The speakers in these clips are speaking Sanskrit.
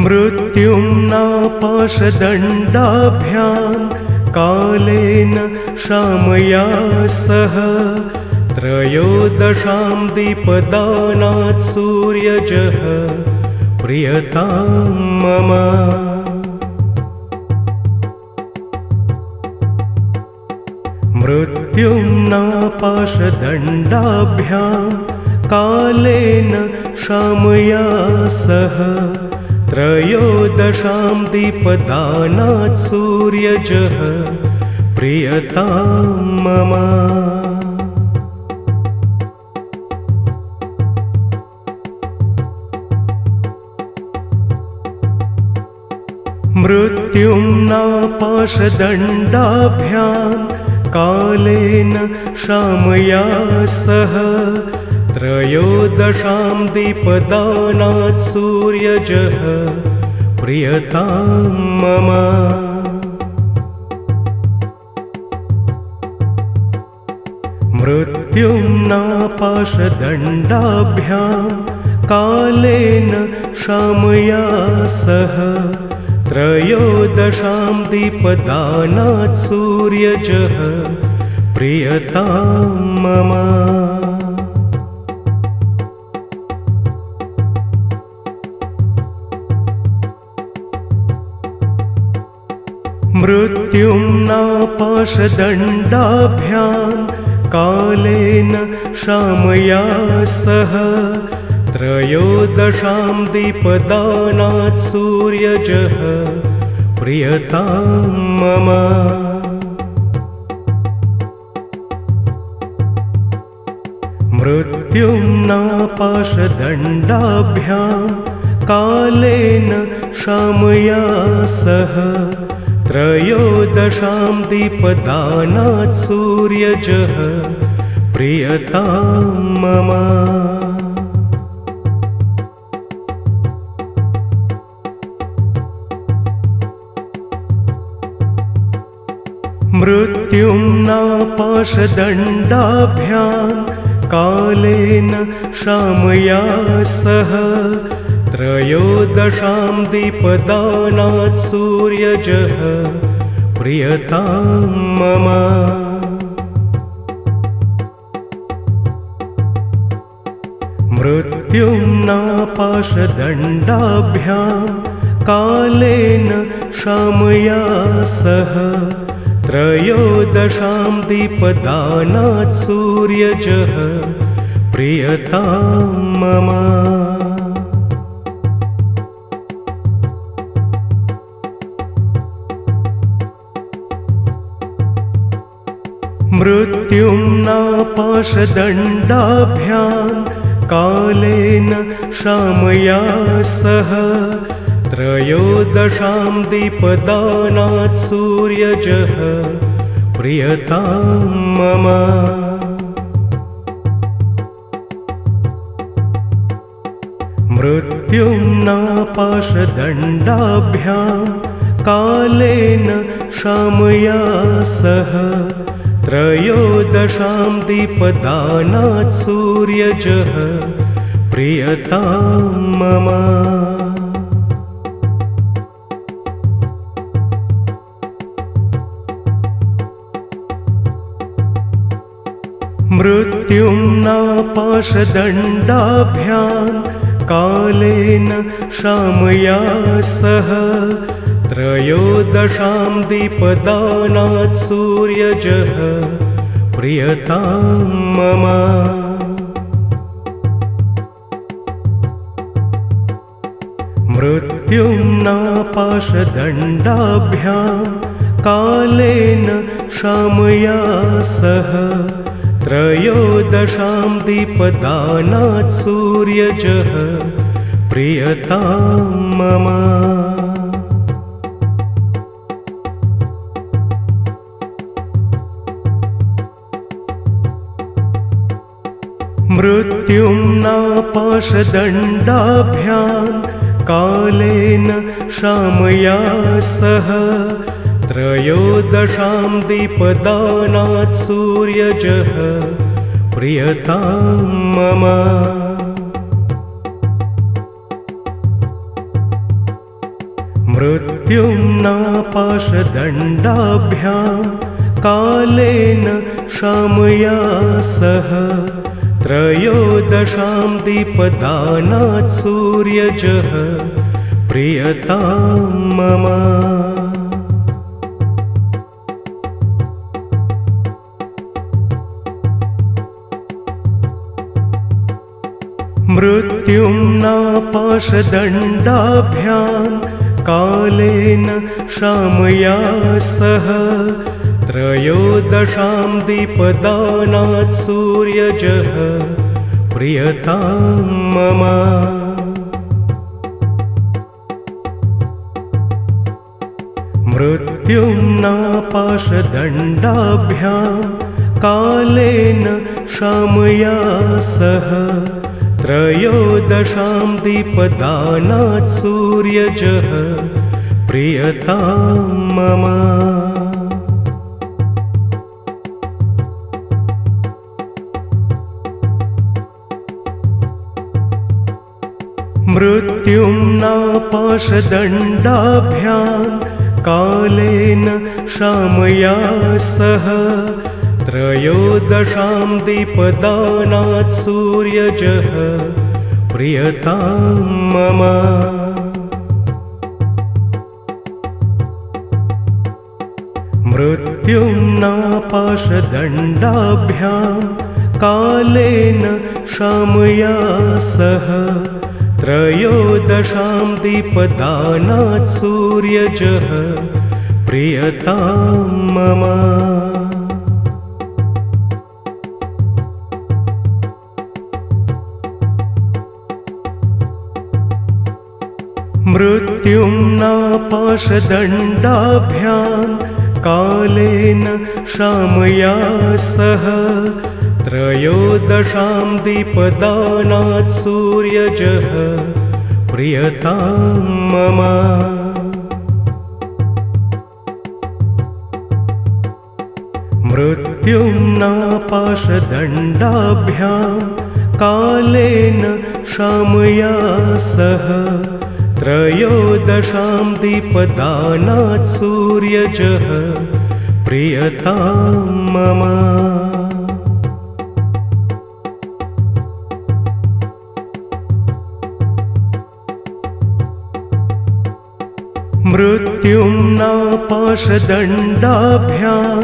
मृत्युम्ना पाशदण्डाभ्यां कालेन शामया सह त्रयोदशां दीपदानात् सूर्यजः प्रियतां मम। मृत्युम्ना पाशदण्डाभ्यां कालेन शामया सह त्रयोदशां दीपदानात् सूर्यजः प्रियतां मम। मृत्युम्ना पाशदण्डाभ्यां कालेन शामया सह त्रयोदशां दीपदानात् सूर्यजः प्रियतां मम। मृत्युम्ना पाशदण्डाभ्यां कालेन शामया सह त्रयोदशां दीपदानात् सूर्यजः प्रियतां मम। मृत्युम्ना पाशदण्डाभ्यां कालेन शामया सह त्रयोदशां दीपदानात् सूर्यजः प्रियतां मम। मृत्युम्ना पाशदण्डाभ्यां कालेन शामया सह त्रयोदशां दीपदानात् सूर्यजः प्रियतां मम। मृत्युम्ना पाशदण्डाभ्यां कालेन शामया सह त्रयोदशां दीपदानात् सूर्यजः प्रियतां मम। मृत्युम्ना पाशदण्डाभ्यां कालेन शामया सह त्रयोदशां दीपदानात् सूर्यजः प्रियतां मम। मृत्युम्ना पाशदण्डाभ्यां कालेन शामया सह त्रयोदशां दीपदानात् सूर्यजः प्रियतां मम। मृत्युम्ना पाशदण्डाभ्यां कालेन शामया सह त्रयोदशां दीपदानात् सूर्यजः प्रियतां मम। मृत्युम्ना पाशदण्डाभ्यां कालेन शामया सह त्रयोदशां दीपदानात् सूर्यजः प्रियतां मम। मृत्युम्ना पाशदण्डाभ्यां कालेन शामया सह त्रयोदशां दीपदानात् सूर्यजः प्रियतां मम। मृत्युम्ना पाशदण्डाभ्यां कालेन शामया सह त्रयोदशां दीपदानात् सूर्यजः प्रियतां मम। मृत्युम्नापाशदण्डाभ्यां कालेन शामया सह त्रयोदशां दीपदानात् सूर्यजः प्रियतां मम। मृत्युम्नापाशदण्डाभ्यां कालेन शामया सह त्रयोदशां दीपदानात् सूर्यजः प्रियतां मम। मृत्युम्नापाशदण्डाभ्यां कालेन शामया सह त्रयोदशां दीपदानात् सूर्यजः प्रियतां मम। मृत्युम्नापाशदण्डाभ्यां कालेन शामया सह त्रयोदशां दीपदानात् सूर्यजः प्रियतां मम। मृत्युम्नापाशदण्डाभ्यां कालेन शामया सह त्रयोदशां दीपदानात् सूर्यजः प्रियतां मम। मृत्युम्नापाशदण्डाभ्यां कालेन शामया सह त्रयोदशां दीपदानात् सूर्यजः प्रियतां मम। मृत्युम्नापाशदण्डाभ्यां कालेन शामया सह त्रयोदशां दीपदानात् सूर्यजः प्रियतां मम। मृत्युम्नापाशदण्डाभ्यां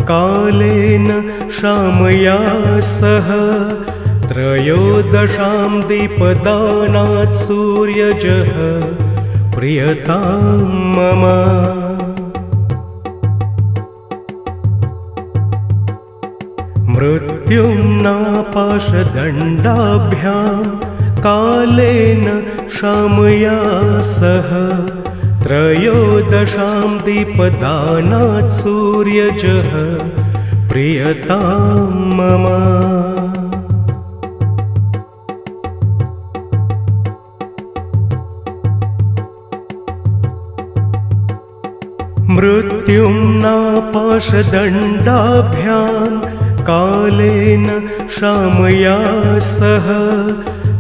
कालेन शामया सह त्रयोदशां दीपदानात् सूर्यजः प्रियतां मम। मृत्युम्नापाशदण्डाभ्यां कालेन शामया सह त्रयोदशां दीपदानात् सूर्यजः प्रियतां मम। मृत्युम्नापाशदण्डाभ्यां कालेन शामया सह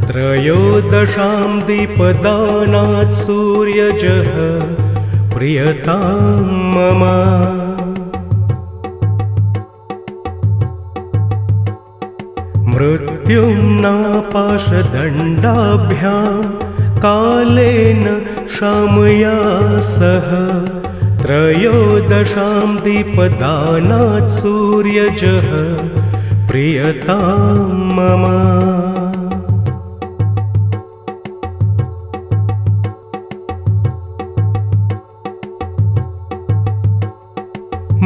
त्रयोदशां दीपदानात् सूर्यजः प्रियतां मम। मृत्युम्नापाशदण्डाभ्यां कालेन शामया सह त्रयोदशां दीपदानात् सूर्यजः प्रियतां मम।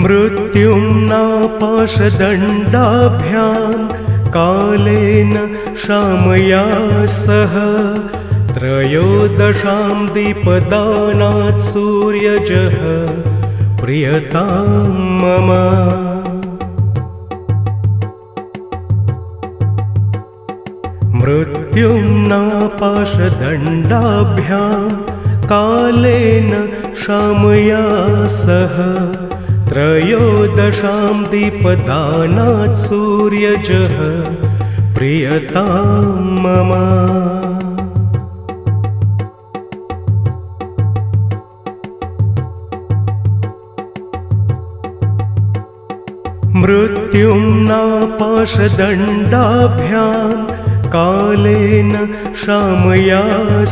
मृत्युम्नापाशदण्डाभ्यां कालेन शामया सह त्रयोदशां दीपदानात् सूर्यजः प्रियतां मम। मृत्युम्नापाशदण्डाभ्यां कालेन शामया सह त्रयोदशां दीपदानात् सूर्यजः प्रियतां मम। मृत्युम्ना पाशदण्डाभ्यां कालेन शामया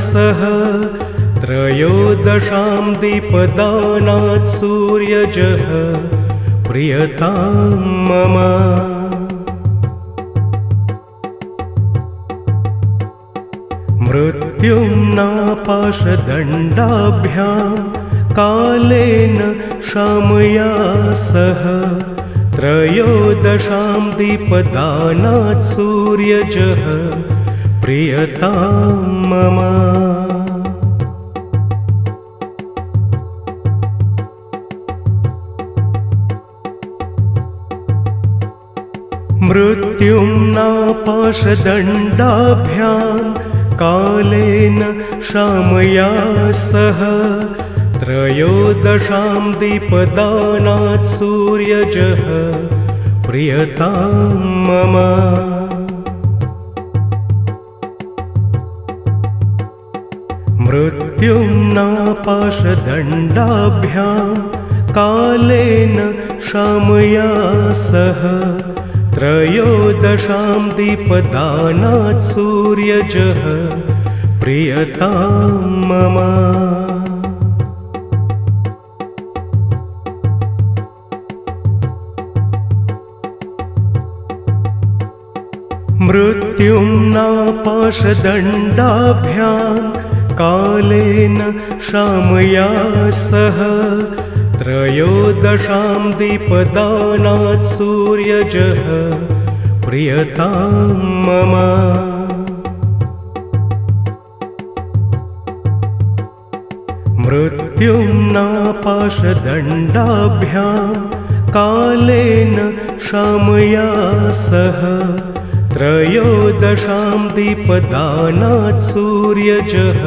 सह त्रयोदशां दीपदानात् सूर्यजः प्रियतां मम। मृत्युम्ना पाशदण्डाभ्यां कालेन शामया सह त्रयोदशां दीपदानात् सूर्यजः प्रियतां मम। मृत्युम्ना पाशदण्डाभ्यां कालेन शामया सह त्रयोदशां दीपदानात् सूर्यजः प्रियतां मम। मृत्युम्ना पाशदण्डाभ्यां कालेन शामया सह त्रयोदशां दीपदानात् सूर्यजः प्रियतां मम। मृत्युम्ना पाशदण्डाभ्यां कालेन शामया सह त्रयोदशां दीपदानात् सूर्यजः प्रियतां मम। मृत्युम्ना पाशदण्डाभ्यां कालेन शामया सह त्रयोदशां दीपदानात् सूर्यजः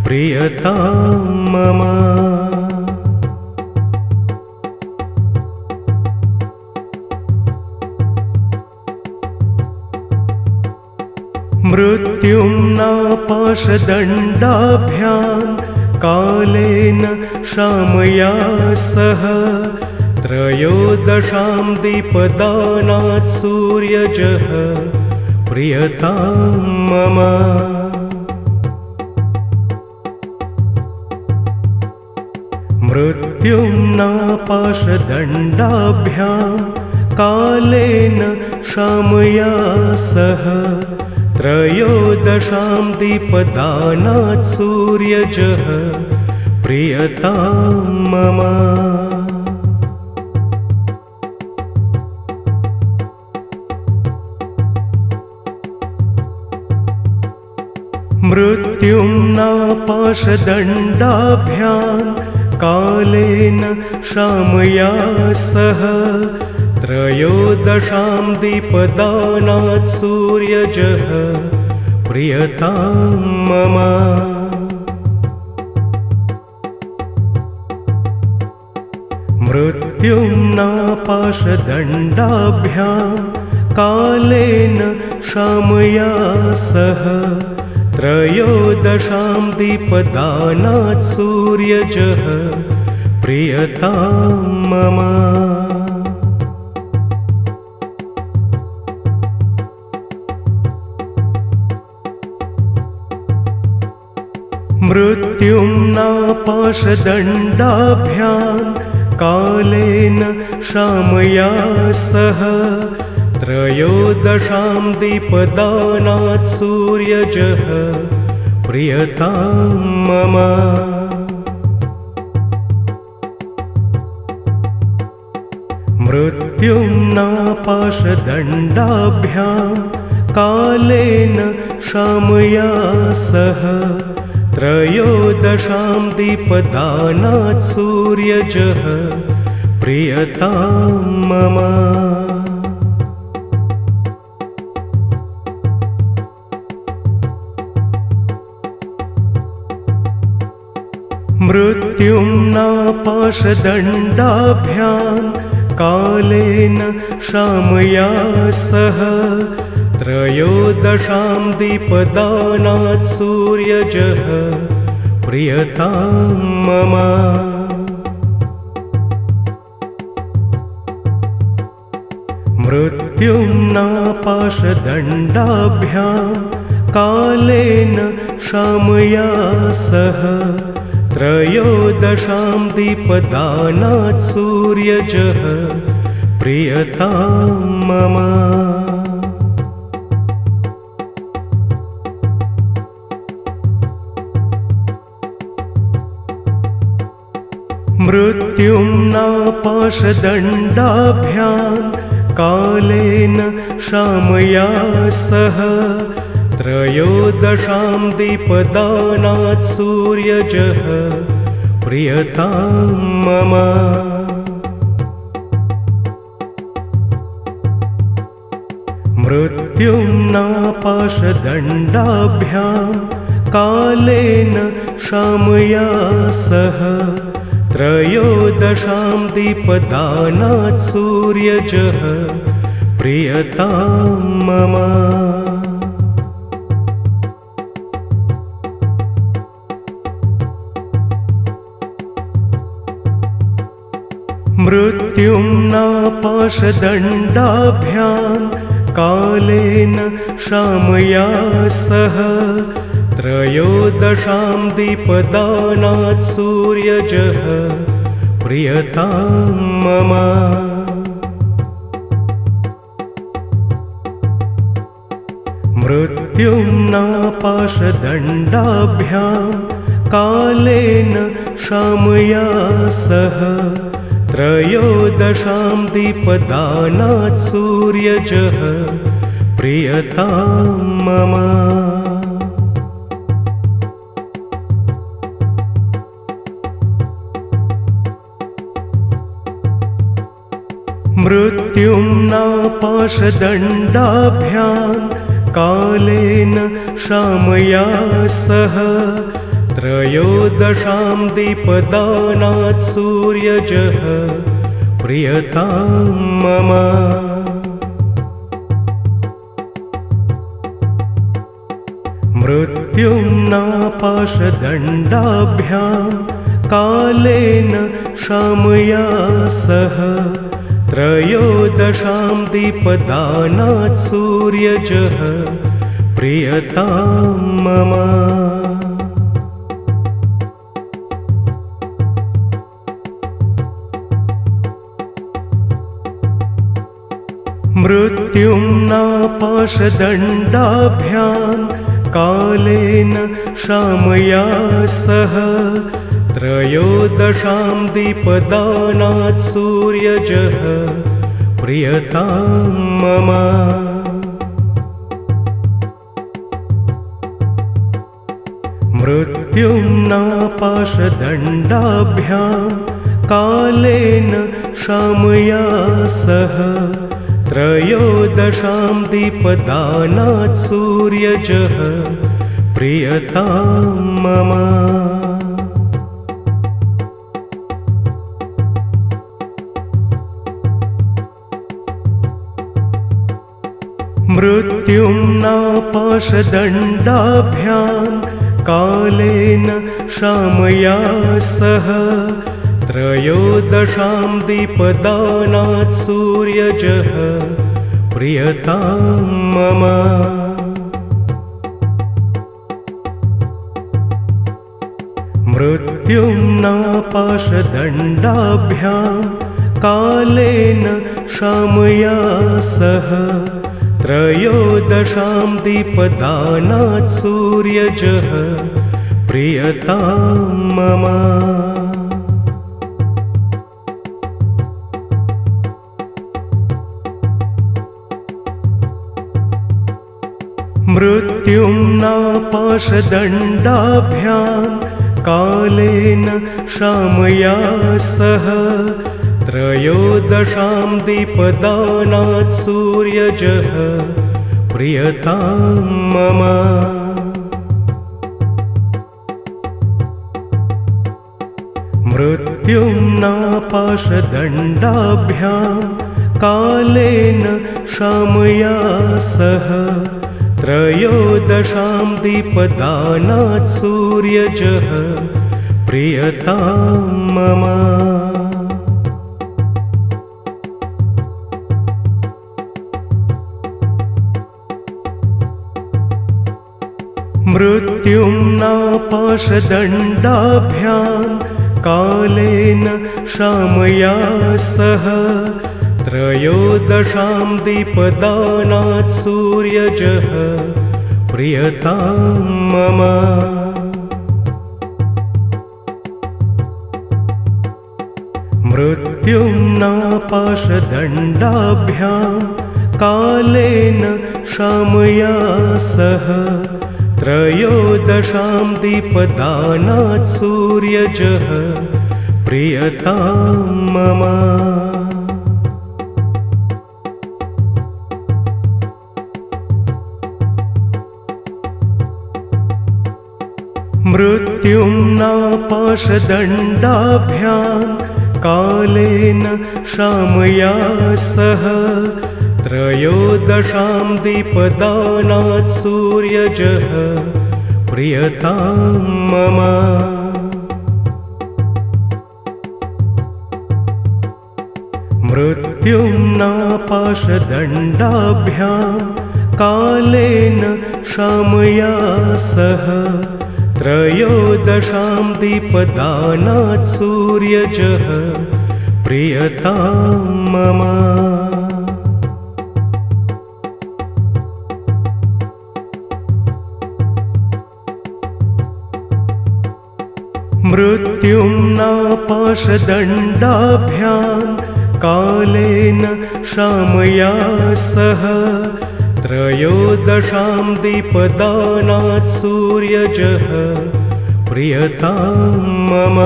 प्रियतां मम। मृत्युम्ना पाशदण्डाभ्यां कालेन शामया सह त्रयोदशां दीपदानात् सूर्यजः प्रियतां मम। मृत्युम्ना पाशदण्डाभ्यां कालेन शामया सह त्रयोदशां दीपदानात् सूर्यजः प्रियतां मम। मृत्युम्ना पाशदण्डाभ्यां कालेन शामया सह त्रयोदशां दीपदानात् सूर्यजः प्रियतां मम। मृत्युम्ना पाशदण्डाभ्यां कालेन शामया सह त्रयोदशां दीपदानात् सूर्यजः प्रियतां मम। मृत्युम्ना पाशदण्डाभ्यां कालेन शामया सह त्रयोदशां दीपदानात् सूर्यजः प्रियतां मम। मृत्युम्ना पाशदण्डाभ्यां कालेन शामया सह त्रयोदशां दीपदानात् सूर्यजः प्रियतां मम। मृत्युम्ना पाशदण्डाभ्यां कालेन शामया सह त्रयोदशां दीपदानात् सूर्यजः प्रियतां मम। मृत्युम्ना पाशदण्डाभ्यां कालेन शामया सह त्रयोदशां दीपदानात् सूर्यजः प्रियतां मम। मृत्युम्ना पाशदण्डाभ्यां कालेन शामया सह त्रयोदशां दीपदानात् सूर्यजः प्रियतां मम। मृत्युम्ना पाशदण्डाभ्यां कालेन शामया सह त्रयोदशां दीपदानात् सूर्यजः प्रियतां मम। मृत्युम्ना पाशदण्डाभ्यां कालेन शामया सह त्रयोदशां दीपदानात् सूर्यजः प्रियतां मम। मृत्युम्ना पाशदण्डाभ्यां कालेन शामया सह त्रयोदशां दीपदानात् सूर्यजः प्रियतां मम। मृत्युम्ना पाशदण्डाभ्यां कालेन शामया सह त्रयोदशां दीपदानात् सूर्यजः प्रियतां मम। मृत्युम्ना पाशदण्डाभ्यां कालेन शामया सह त्रयोदशां दीपदानात् सूर्यजः प्रियतां मम। मृत्युम्ना पाशदण्डाभ्यां कालेन शामया सह त्रयोदशां दीपदानात् सूर्यजः प्रियतां मम। मृत्युम्ना पाशदण्डाभ्यां कालेन शामया सह त्रयोदशां दीपदानात् सूर्यजः प्रियतां मम। मृत्युम्ना पाशदण्डाभ्यां कालेन शामया सह त्रयोदशां दीपदानात् सूर्यजः प्रियतां मम। मृत्युम्ना पाशदण्डाभ्यां कालेन शामया सह त्रयोदशां दीपदानात् सूर्यजः प्रियतां मम। मृत्युम्ना पाशदण्डाभ्यां कालेन शामया सह त्रयोदशां दीपदानात् सूर्यजः प्रियतां मम। मृत्युम्ना पाशदण्डाभ्यां कालेन शामया सह त्रयोदशां दीपदानात् सूर्यजः प्रियतां मम। मृत्युम्ना पाशदण्डाभ्यां कालेन शामया सह त्रयोदशां दीपदानात् सूर्यजः प्रियतां मम। मृत्युम्ना पाशदण्डाभ्यां कालेन शामया सह त्रयोदशां दीपदानात् सूर्यजः प्रियतां मम। मृत्युम्ना पाशदण्डाभ्यां कालेन शामया सह त्रयोदशां दीपदानात् सूर्यजः प्रियतां मम। मृत्युम्ना पाशदण्डाभ्यां कालेन शामया सह त्रयोदशां दीपदानात् सूर्यजः प्रियतां मम। मृत्युम्ना पाशदण्डाभ्यां कालेन शामया सह त्रयोदशां दीपदानात् सूर्यजः प्रियतां मम।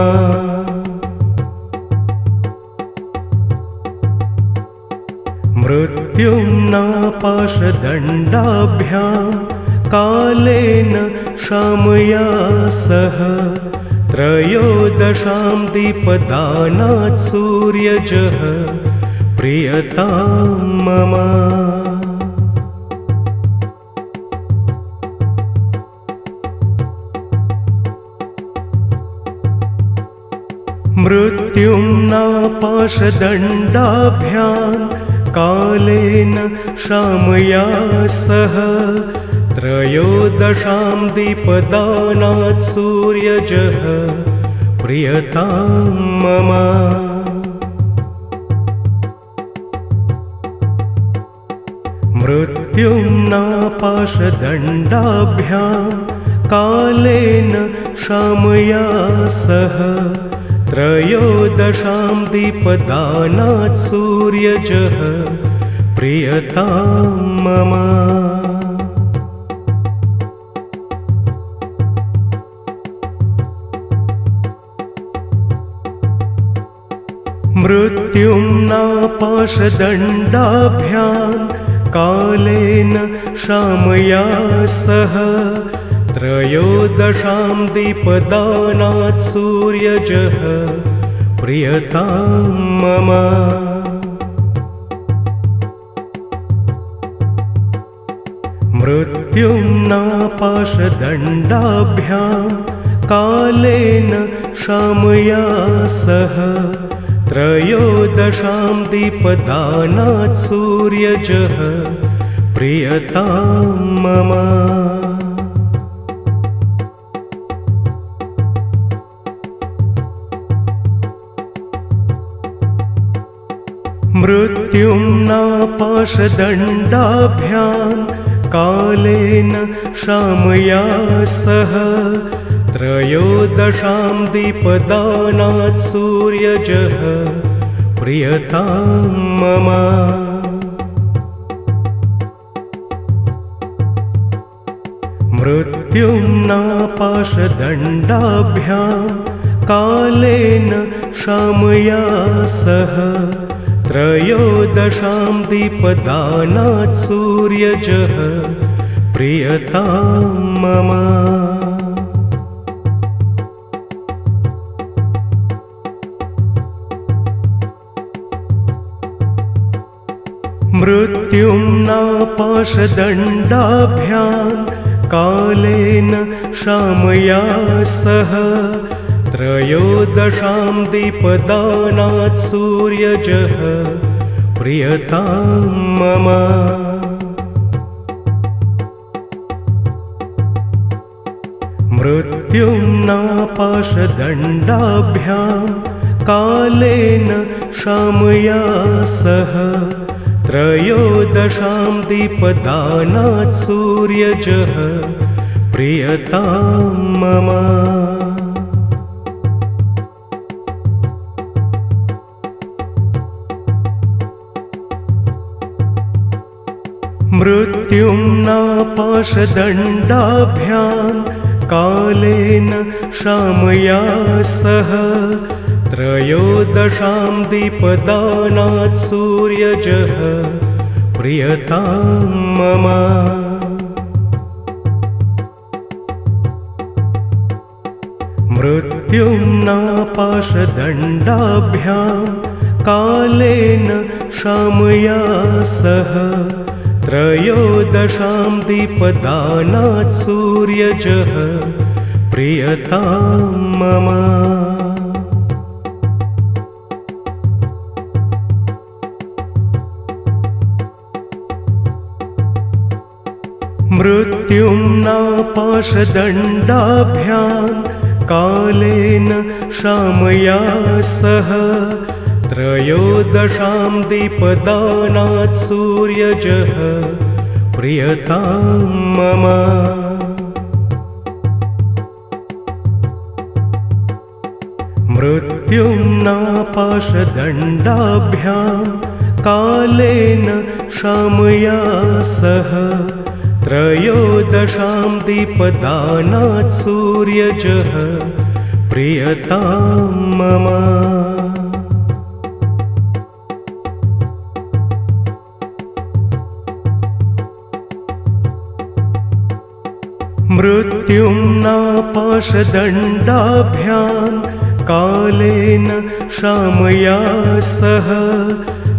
मृत्युम्ना पाशदण्डाभ्यां कालेन शामया सह त्रयोदशां दीपदानात् सूर्यजः प्रियतां मम। मृत्युम्ना पाशदण्डाभ्यां कालेन शामया सह त्रयोदशां दीपदानात् सूर्यजः प्रियतां मम। मृत्युम्ना पाशदण्डाभ्यां कालेन शामया सह त्रयोदशां दीपदानात् सूर्यजः प्रियतां मम। मृत्युम्ना पाशदण्डाभ्यां कालेन शामया सह त्रयोदशां दीपदानात् सूर्यजः प्रियतां मम। मृत्युम्ना पाशदण्डाभ्यां कालेन शामया सह त्रयोदशां दीपदानात् सूर्यजः प्रियतां मम। मृत्युम्ना पाशदण्डाभ्यां कालेन शामया सह त्रयोदशां दीपदानात् सूर्यजः प्रियतां मम। मृत्युम्ना पाशदण्डाभ्यां कालेन शामया सह त्रयोदशां दीपदानात् सूर्यजः प्रियतां मम। मृत्युम्ना पाशदण्डाभ्यां कालेन शामया सह त्रयोदशां दीपदानात् सूर्यजः प्रियतां मम। मृत्युम्नापाशदण्डाभ्यां कालेन शामया सह त्रयोदशां दीपदानात् सूर्यजः प्रियतां मम। मृत्युम्नापाशदण्डाभ्यां कालेन शामया सह त्रयोदशां दीपदानात् सूर्यजः प्रियतां मम। मृत्युम्नापाशदण्डाभ्यां कालेन शामया सह त्रयोदशां दीपदानात् सूर्यजः प्रियतां मम। मृत्युम्नापाशदण्डाभ्यां कालेन शामया सह त्रयोदशां दीपदानात् सूर्यजः प्रियतां मम। मृत्युम्नापाशदण्डाभ्यां कालेन शामया सह त्रयोदशां दीपदानात् सूर्यजः प्रियतां मम। मृत्युम्नापाशदण्डाभ्यां कालेन शामया सह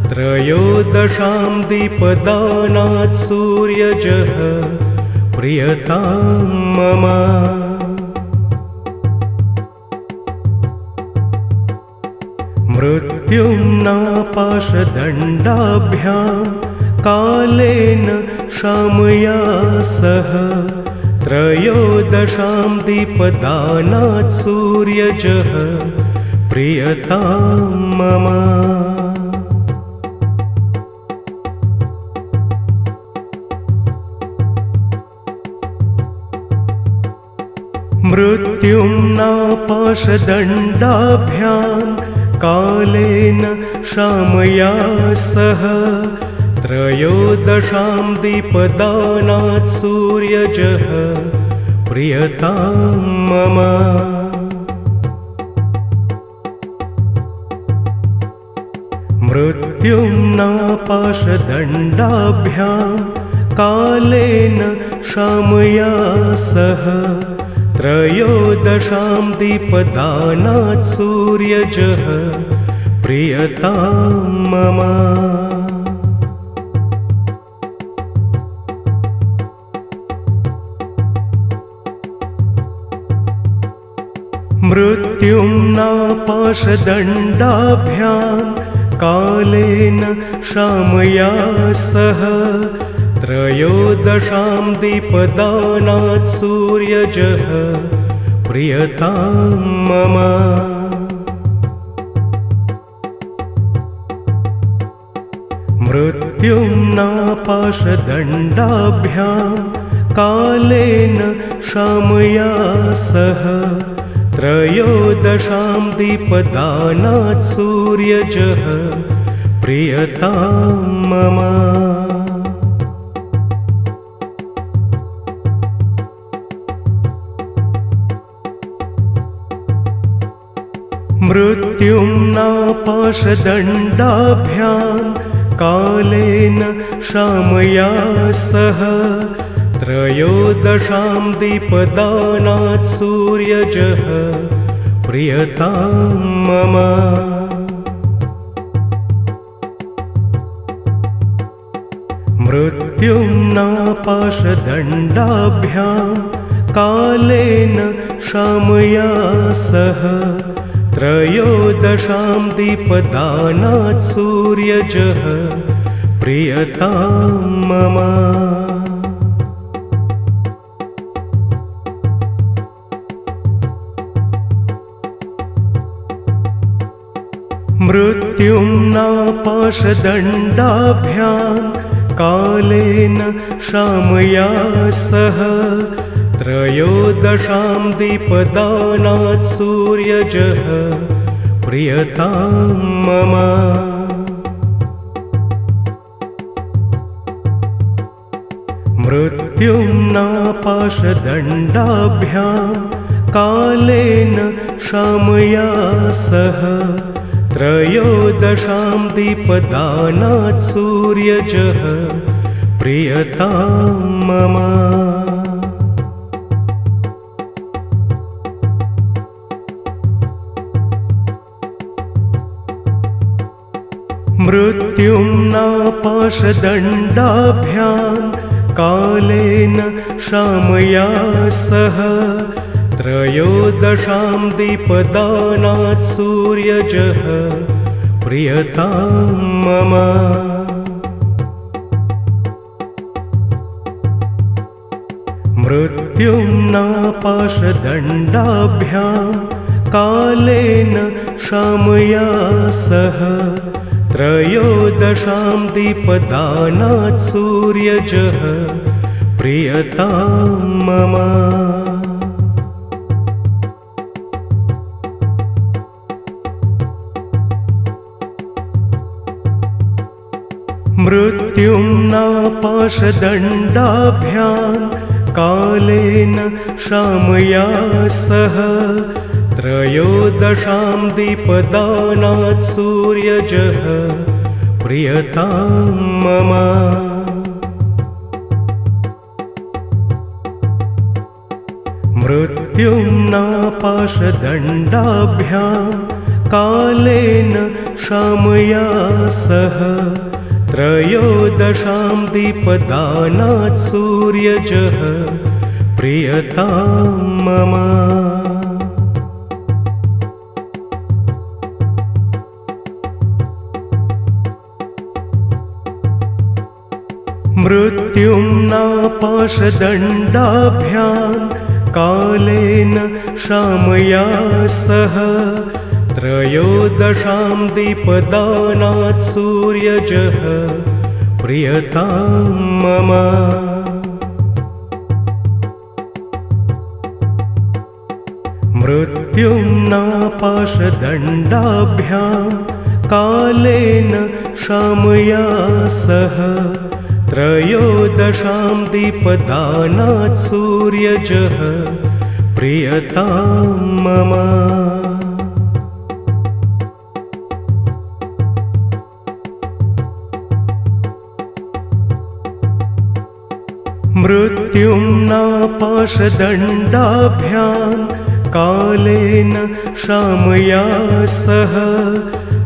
त्रयोदशां दीपदानात् सूर्यजः प्रियतां मम। मृत्युम्नापाशदण्डाभ्यां कालेन शामया सह त्रयोदशां दीपदानात् सूर्यजः प्रियतां मम। मृत्युम्नापाशदण्डाभ्यां कालेन शामया सह त्रयोदशां दीपदानात् सूर्यजः प्रियतां मम। मृत्युम्नापाशदण्डाभ्यां कालेन शामया सह त्रयोदशां दीपदानात् सूर्यजः प्रियतां मम। मृत्युम्नापाशदण्डाभ्यां कालेन शामया सह त्रयोदशां दीपदानात् सूर्यजः प्रियतां मम। मृत्युम्नापाशदण्डाभ्यां कालेन शामया सह त्रयोदशां दीपदानात् सूर्यजः प्रियतां मम। मृत्युम्नापाशदण्डाभ्यां कालेन शामया सह त्रयोदशां दीपदानात् सूर्यजः प्रियतां मम। मृत्युम्नापाशदण्डाभ्यां कालेन शामया सह त्रयोदशां दीपदानात् सूर्यजः प्रियतां मम। मृत्युम्ना पाशदण्डाभ्यां कालेन शामया सह त्रयोदशां दीपदानात् सूर्यजः प्रियतां मम। मृत्युम्ना पाशदण्डाभ्यां कालेन शामया सह त्रयोदशां दीपदानात् सूर्यजः प्रियतां मम। मृत्युम्ना पाशदण्डाभ्यां कालेन शामया सह त्रयोदशां दीपदानात् सूर्यजः प्रियतां मम। मृत्युम्ना पाशदण्डाभ्यां कालेन शामया सह त्रयोदशां दीपदानात् सूर्यजः प्रियतां मम। मृत्युम्ना पाशदण्डाभ्यां कालेन शामया सह त्रयोदशां दीपदानात् सूर्यजः प्रियतां मम। मृत्युम्ना पाशदण्डाभ्यां कालेन शामया सह त्रयोदशां दीपदानात् सूर्यजः प्रियतां मम। मृत्युम्ना पाशदण्डाभ्यां कालेन शामया सह त्रयोदशां दीपदानात् सूर्यजः प्रियतां मम। मृत्युम्ना पाशदण्डाभ्यां कालेन शामया सह त्रयोदशां दीपदानात् सूर्यजः प्रियतां मम। मृत्युम्ना पाशदण्डाभ्यां कालेन शामया सह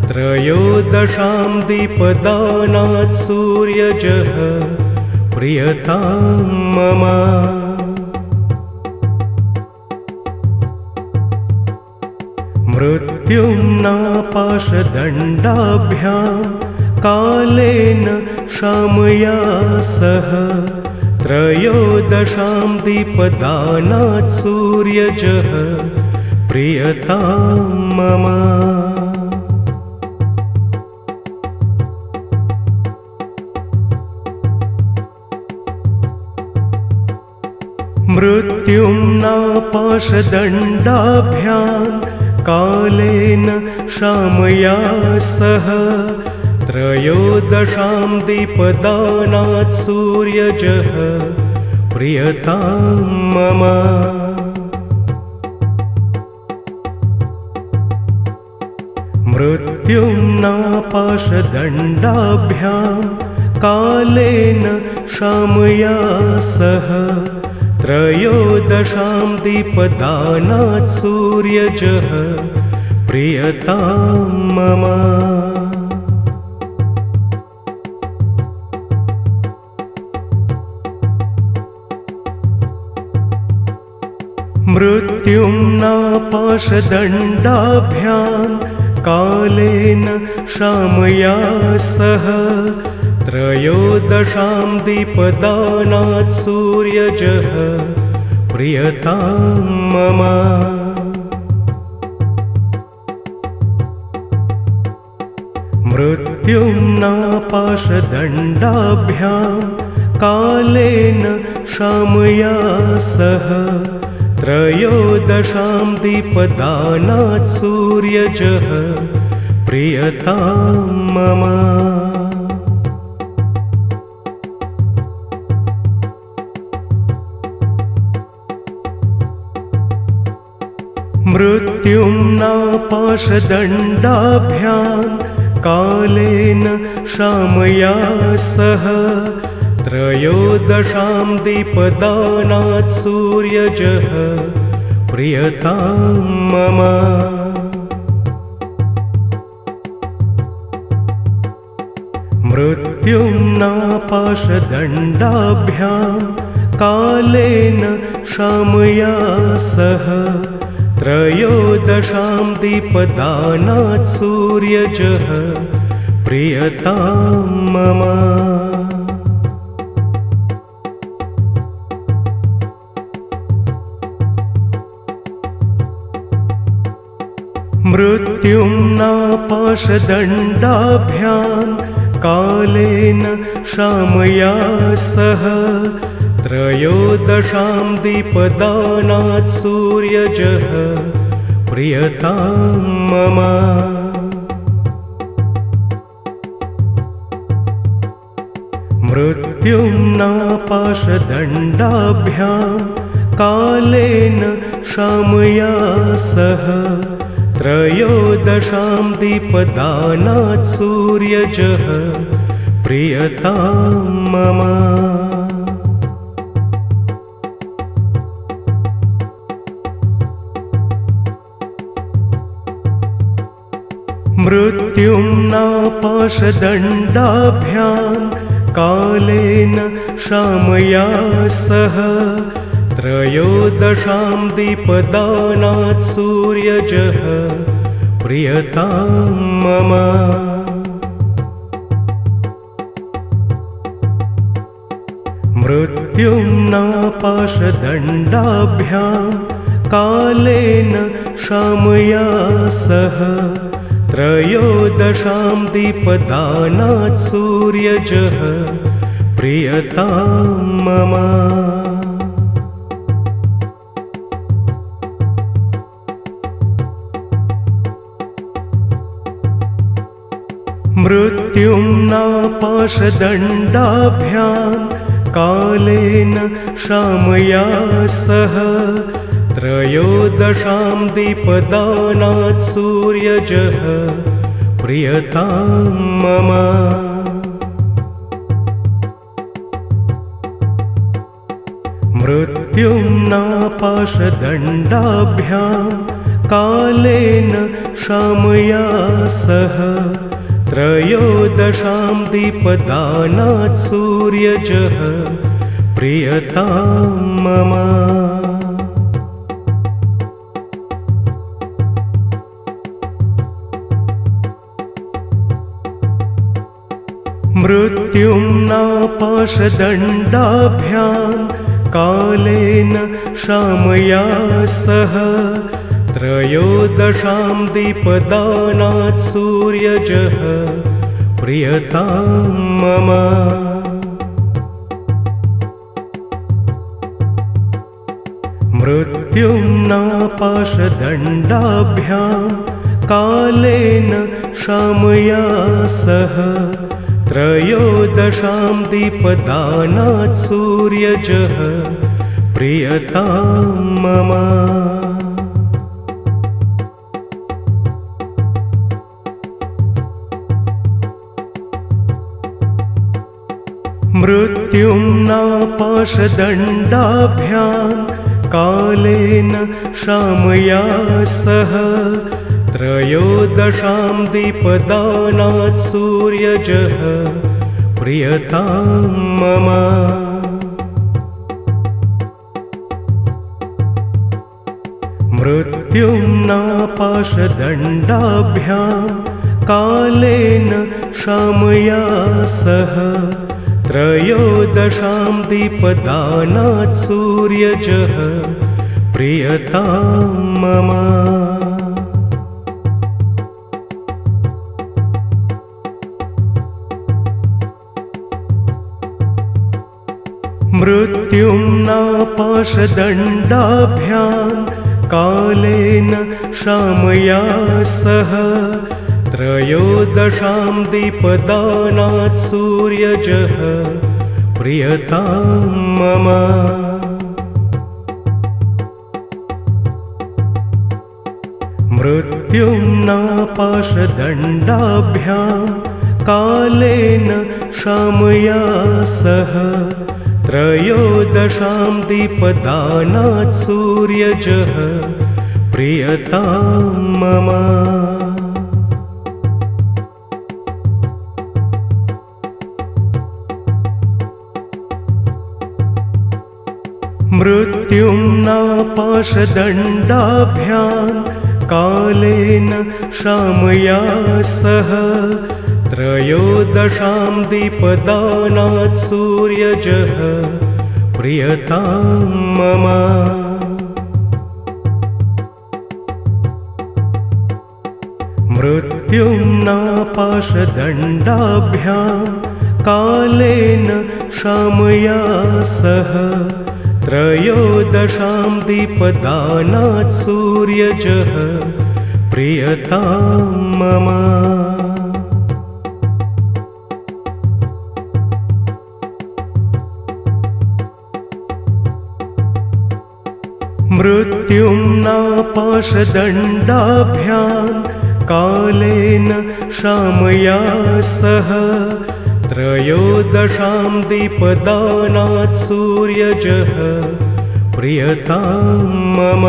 त्रयोदशां दीपदानात् सूर्यजः प्रियतां मम। मृत्युम्ना पाशदण्डाभ्यां कालेन शामया सह त्रयोदशां दीपदानात् सूर्यजः प्रियतां मम। मृत्युम्ना पाशदण्डाभ्यां कालेन शामया सह त्रयोदशां दीपदानात् सूर्यजः प्रियतां मम। मृत्युम्ना पाशदण्डाभ्यां कालेन शामया सह त्रयोदशां दीपदानात् सूर्यजः प्रियतां मम। मृत्युम्ना पाशदण्डाभ्यां कालेन शामया सह त्रयोदशां दीपदानात् सूर्यजः प्रियतां मम। मृत्युम्नापाशदण्डाभ्यां कालेन शामया सह त्रयोदशां दीपदानात् सूर्यजः प्रियतां मम। मृत्युम्नापाशदण्डाभ्यां कालेन शामया सह त्रयोदशां दीपदानात् सूर्यजः प्रियतां मम। मृत्युम्नापाशदण्डाभ्यां कालेन शामया सह त्रयोदशां दीपदानात् सूर्यजः प्रियतां मम। मृत्युम्नापाशदण्डाभ्यां कालेन शामया सह त्रयोदशां दीपदानात् सूर्यजः प्रियतां मम। मृत्युम्नापाशदण्डाभ्यां कालेन शामया सह त्रयोदशां दीपदानात् सूर्यजः प्रियतां मम। मृत्युम्नापाशदण्डाभ्यां कालेन शामया सह त्रयोदशां दीपदानात् सूर्यजः प्रियतां मम। मृत्युम्नापाशदण्डाभ्यां कालेन शामया सह त्रयोदशां दीपदानात् सूर्यजः प्रियतां मम। मृत्युम्नापाशदण्डाभ्यां कालेन शामया सह त्रयोदशां दीपदानात् सूर्यजः प्रियतां मम। मृत्युम्नापाशदण्डाभ्यां कालेन शामया सह त्रयोदशां दीपदानात् सूर्यजः प्रियतां मम। मृत्युम्नापाशदण्डाभ्यां कालेन शामया सह त्रयोदशां दीपदानात् सूर्यजः प्रियतां मम। मृत्युम्नापाशदण्डाभ्यां कालेन शामया सह त्रयोदशां दीपदानात् सूर्यजः प्रियतां मम। मृत्युम्नापाशदण्डाभ्यां कालेन शामया सह त्रयोदशां दीपदानात् सूर्यजः प्रियतां मम। मृत्युम्नापाशदण्डाभ्यां कालेन शामया सह त्रयोदशां दीपदानात् सूर्यजः प्रियतां मम। मृत्युम्ना पाशदण्डाभ्यां कालेन शामया सह त्रयोदशां दीपदानात् सूर्यजः प्रियतां मम। मृत्युम्ना पाशदण्डाभ्यां कालेन शामया सह त्रयोदशां दीपदानात् सूर्यजः प्रियतां मम। मृत्युम्ना पाशदण्डाभ्यां कालेन शामया सह त्रयोदशां दीपदानात् सूर्यजः प्रियतां मम। मृत्युम्ना पाशदण्डाभ्यां कालेन शामया सह त्रयोदशां दीपदानात् सूर्यजः प्रियतां मम। मृत्युम्ना पाशदण्डाभ्यां कालेन शामया सह त्रयोदशां दीपदानात् सूर्यजः प्रियतां मम।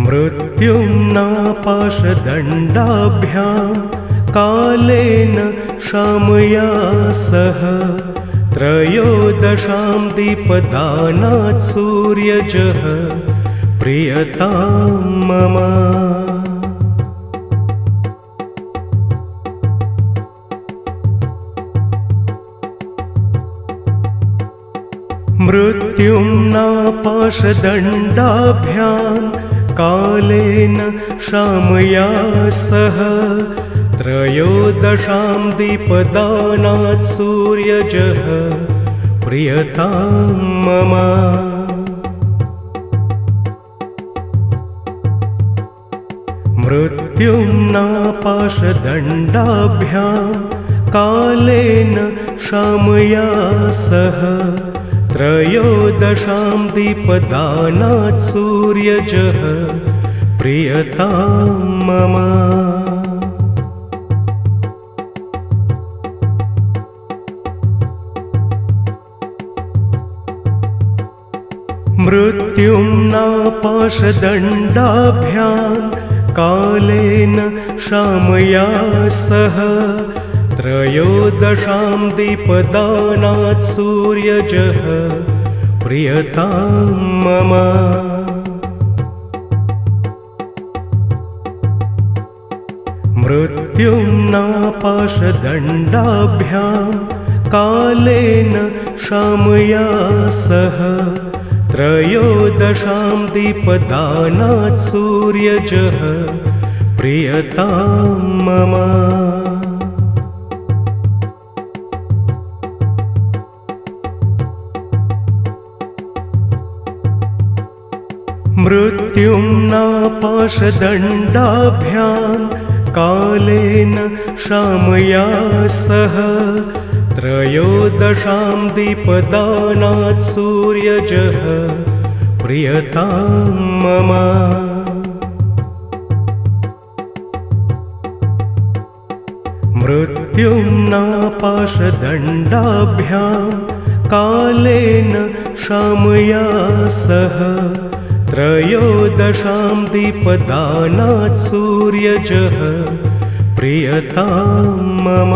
मृत्युम्ना पाशदण्डाभ्यां कालेन शामया सह त्रयोदशां दीपदानात् सूर्यजः प्रियतां मम। मृत्युम्ना पाशदण्डाभ्यां कालेन शामया सह त्रयोदशां दीपदानात् सूर्यजः प्रियतां मम। मृत्युम्ना पाशदण्डाभ्यां कालेन शामया सह त्रयोदशां दीपदानात् सूर्यजः प्रियतां मम। मृत्युम्ना पाशदण्डाभ्यां कालेन शामया सह त्रयोदशां दीपदानात् सूर्यजः प्रियतां मम। मृत्युम्ना पाशदण्डाभ्यां कालेन शामया सह त्रयोदशां दीपदानात् सूर्यजः प्रियतां मम। मृत्युम्ना पाशदण्डाभ्यां कालेन शामया सह त्रयोदशां दीपदानात् सूर्यजः प्रियतां मम। मृत्युम्ना पाशदण्डाभ्यां कालेन शामया सह त्रयोदशां दीपदानात् सूर्यजः प्रियतां मम।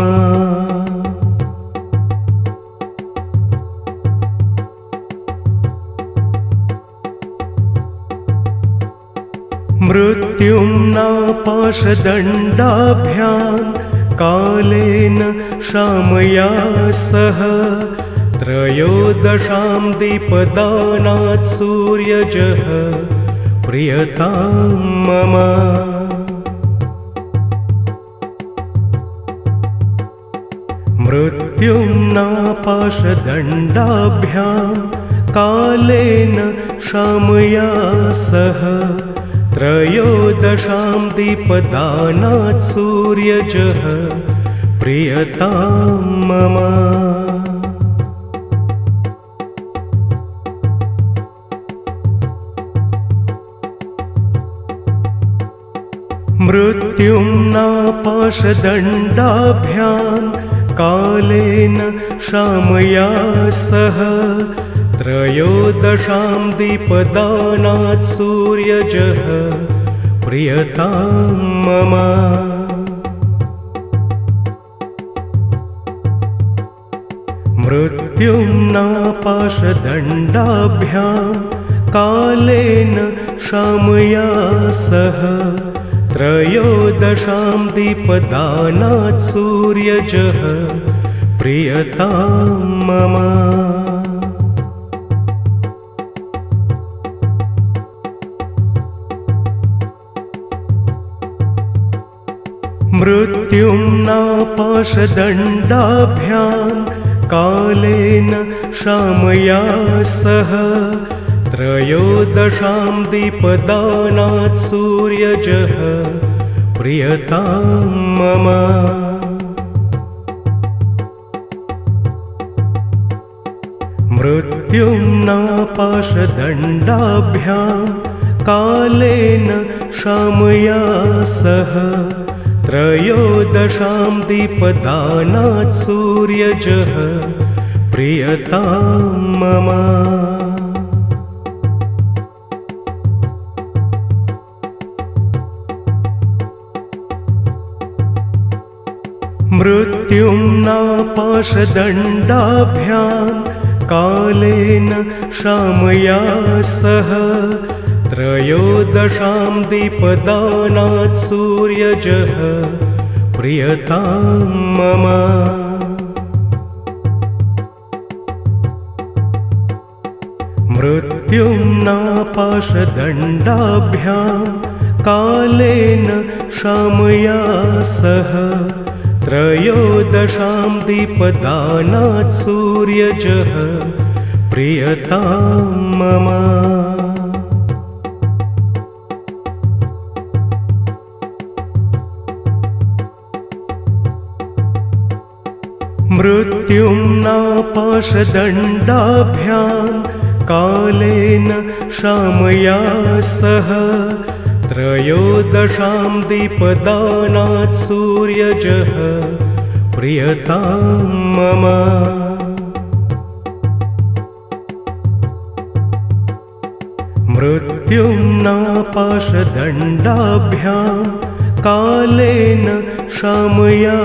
मृत्युम्ना पाशदण्डाभ्यां कालेन शामया सह त्रयोदशां दीपदानात् सूर्यजः प्रियतां मम। मृत्युम्नापाशदण्डाभ्यां कालेन शामया सह त्रयोदशां दीपदानात् सूर्यजः प्रियतां मम। मृत्युम्नापाशदण्डाभ्यां कालेन शामया सह त्रयोदशां दीपदानात् सूर्यजः प्रियतां मम। मृत्युम्नापाशदण्डाभ्यां कालेन शामया सह त्रयोदशां दीपदानात् सूर्यजः प्रियतां मम। मृत्युम्नापाशदण्डाभ्यां कालेन शामया सह त्रयोदशां दीपदानात् सूर्यजः प्रियतां मम। मृत्युम्नापाशदण्डाभ्यां कालेन शामया सह त्रयोदशां दीपदानात् सूर्यजः प्रियतां मम। मृत्युम्नापाशदण्डाभ्यां कालेन शामया सह त्रयोदशां दीपदानात् सूर्यजः प्रियतां मम। मृत्युम्नापाशदण्डाभ्यां कालेन शामया सह त्रयोदशां दीपदानात् सूर्यजः प्रियतां मम। मृत्युम्नापाशदण्डाभ्यां कालेन शामया सह त्रयोदशां दीपदानात् सूर्यजः प्रियतां मम। मृत्युम्नापाशदण्डाभ्यां कालेन शामया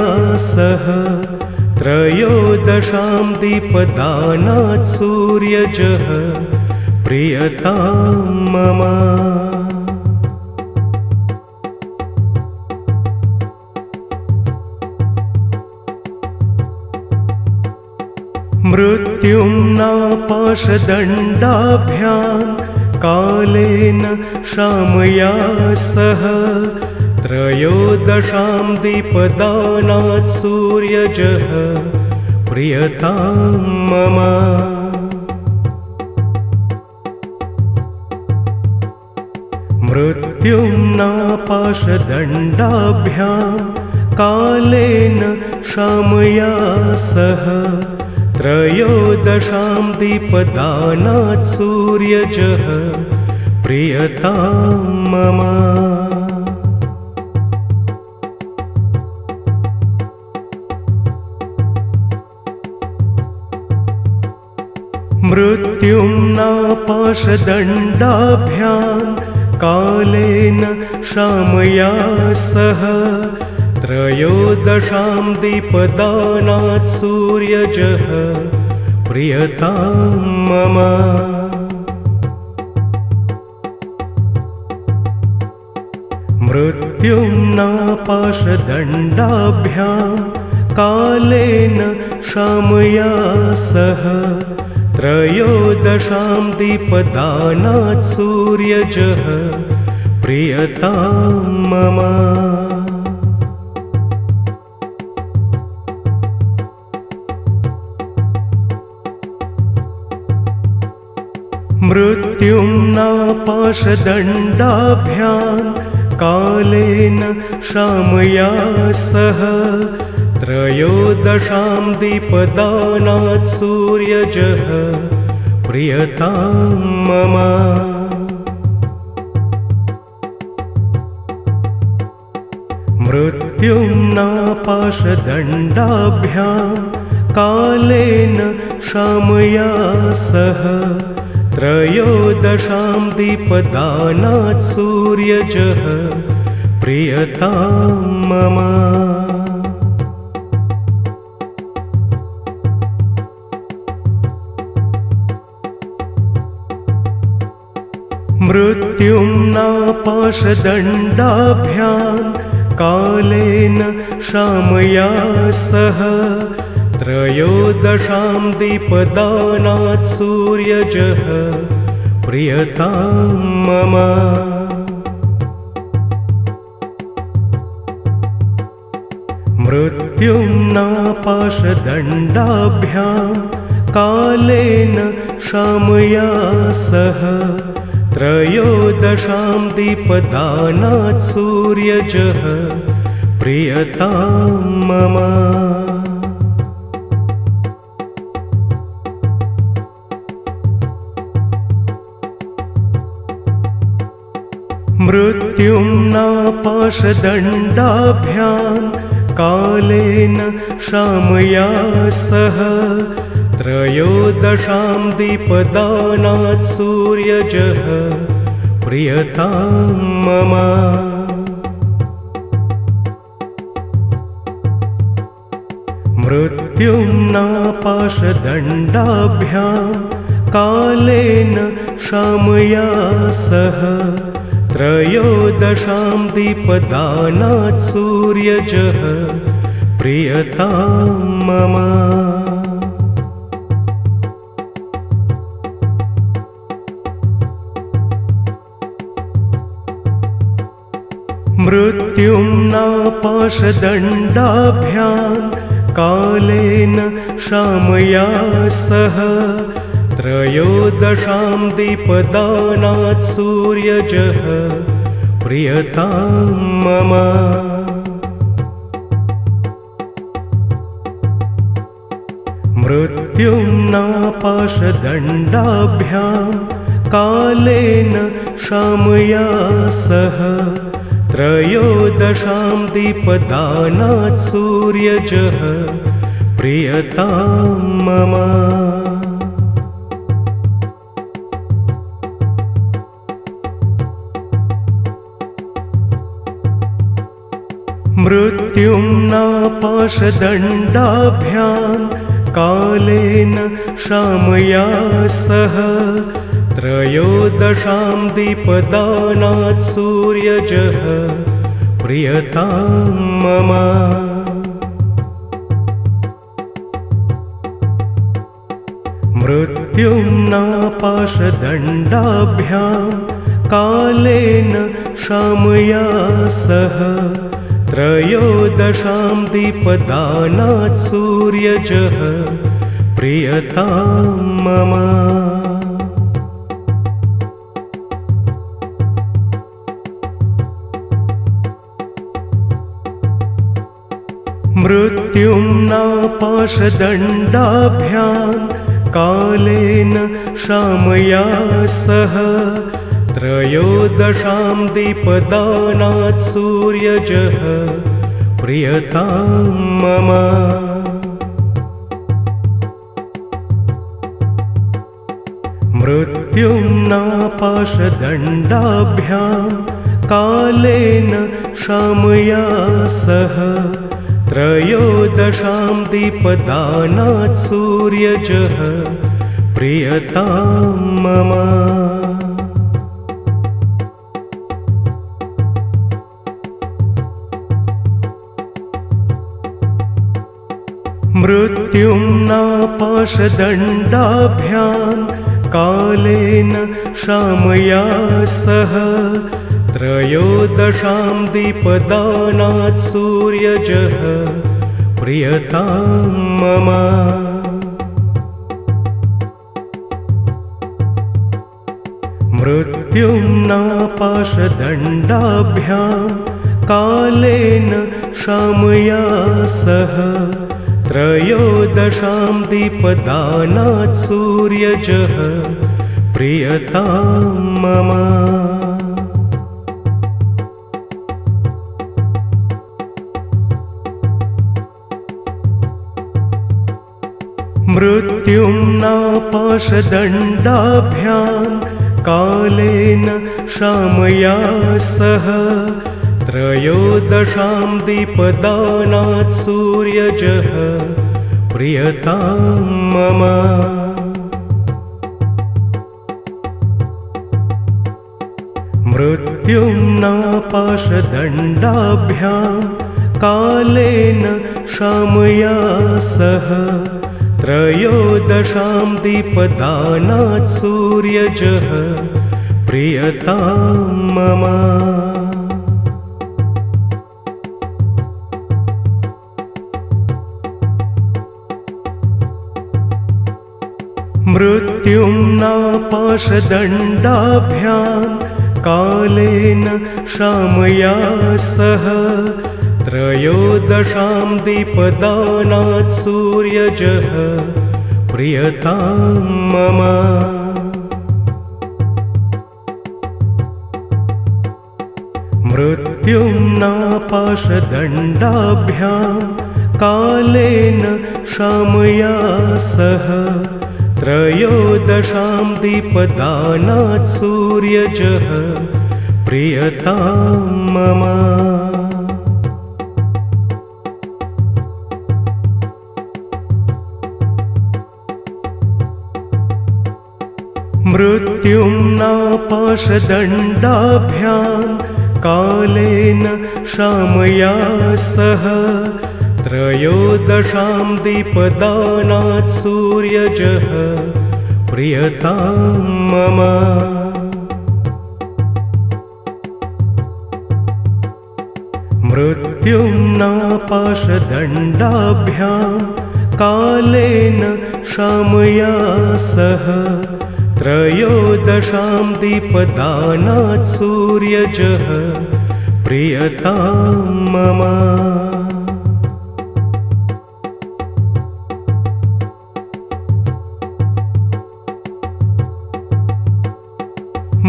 सह त्रयोदशां दीपदानात् सूर्यजः प्रियतां मम। मृत्युम्नापाशदण्डाभ्यां कालेन शामया सह त्रयोदशां दीपदानात् सूर्यजः प्रियतां मम। मृत्युम्नापाशदण्डाभ्यां कालेन शामया सह त्रयोदशां दीपदानात् सूर्यजः प्रियतां मम। मृत्युम्नापाशदण्डाभ्यां कालेन शामया सह त्रयोदशां दीपदानात् सूर्यजः प्रियतां मम। मृत्युम्नापाशदण्डाभ्यां कालेन शामया सह त्रयोदशां दीपदानात् सूर्यजः प्रियतां मम। मृत्युम्ना पाशदण्डाभ्यां कालेन शामया सह त्रयोदशां दीपदानात् सूर्यजः प्रियतां मम। मृत्युम्ना पाशदण्डाभ्यां कालेन शामया सह त्रयोदशां दीपदानात् सूर्यजः प्रियतां मम। मृत्युम्ना पाशदण्डाभ्यां कालेन शामया सह त्रयोदशां दीपदानात् सूर्यजः प्रियतां मम। मृत्युम्ना पाशदण्डाभ्यां कालेन शामया सह त्रयोदशां दीपदानात् सूर्यजः प्रियतां मम। मृत्युम्ना पाशदण्डाभ्यां कालेन शामया सह त्रयोदशां दीपदानात् सूर्यजः प्रियतां मम। मृत्युम्ना पाशदण्डाभ्यां कालेन शामया सह त्रयोदशां दीपदानात् सूर्यजः प्रियतां मम। मृत्युम्ना पाशदण्डाभ्यां कालेन शामया सह त्रयोदशां दीपदानात् सूर्यजः प्रियतां मम। मृत्युम्ना पाशदण्डाभ्यां कालेन शामया सह त्रयोदशां दीपदानात् सूर्यजः प्रियतां मम। मृत्युम्ना पाशदण्डाभ्यां कालेन शामया सह त्रयोदशां दीपदानात् सूर्यजः प्रियतां मम। मृत्युम्ना पाशदण्डाभ्यां कालेन शामया सह त्रयोदशां दीपदानात् सूर्यजः प्रियतां मम। मृत्युम्ना पाशदण्डाभ्यां कालेन शामया सह त्रयोदशां दीपदानात् सूर्यजः प्रियतां मम। मृत्युम्ना पाशदण्डाभ्यां कालेन शामया सह त्रयोदशां दीपदानात् सूर्यजः प्रियतां मम। मृत्युम्ना पाशदण्डाभ्यां कालेन शामया सह त्रयोदशां दीपदानात् सूर्यजः प्रियतां मम। मृत्युम्ना पाशदण्डाभ्यां कालेन शामया सह त्रयोदशां दीपदानात् सूर्यजः प्रियतां मम। मृत्युम्ना पाशदण्डाभ्यां कालेन शामया सह त्रयोदशां दीपदानात् सूर्यजः प्रियतां मम। मृत्युम्ना पाशदण्डाभ्यां कालेन शामया सह त्रयोदशां दीपदानात् सूर्यजः प्रियतां मम। मृत्युम्ना पाशदण्डाभ्यां कालेन शामया सह त्रयोदशां दीपदानात् सूर्यजः प्रियतां मम। मृत्युम्ना पाशदण्डाभ्यां कालेन शामया सह त्रयोदशां दीपदानात् सूर्यजः प्रियतां मम। मृत्युम्ना पाशदण्डाभ्यां कालेन शामया सह त्रयोदशां दीपदानात् सूर्यजः प्रियतां मम। मृत्युम्ना पाशदण्डाभ्यां कालेन शामया सह त्रयोदशां दीपदानात् सूर्यजः प्रियतां मम।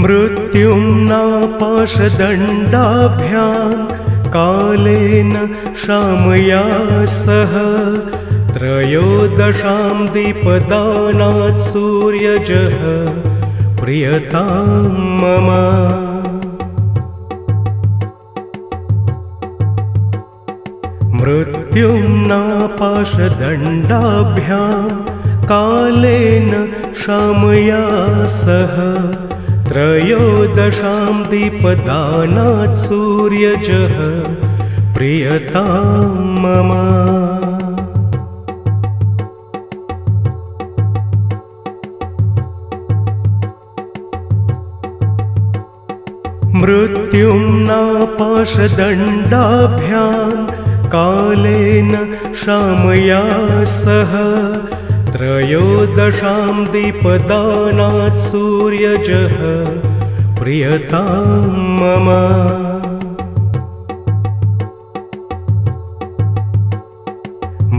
मृत्युम्ना पाशदण्डाभ्यां कालेन शामया सह त्रयोदशां दीपदानात् सूर्यजः प्रियतां मम। मृत्युम्ना पाशदण्डाभ्यां कालेन शामया सह त्रयोदशां दीपदानात् सूर्यजः प्रियतां मम। मृत्युम्ना पाशदण्डाभ्यां कालेन शामया सह त्रयोदशां दीपदानात् सूर्यजः प्रियतां मम।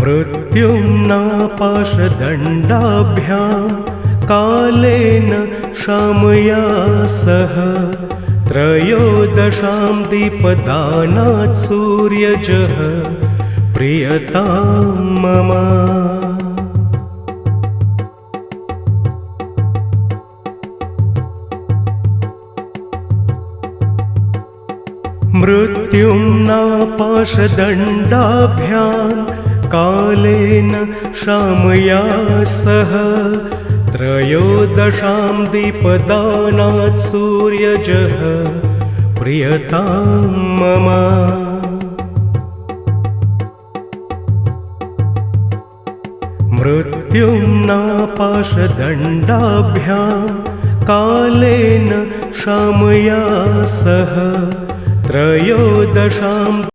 मृत्युम्ना पाशदण्डाभ्यां कालेन शामया सह त्रयोदशां दीपदानात् सूर्यजः प्रियतां मम। मृत्युम्ना पाशदण्डाभ्यां कालेन शामया सह त्रयोदशां दीपदानात् सूर्यजः प्रियतां मम। मृत्युम्ना पाशदण्डाभ्यां कालेन शामया सह त्रयोदशां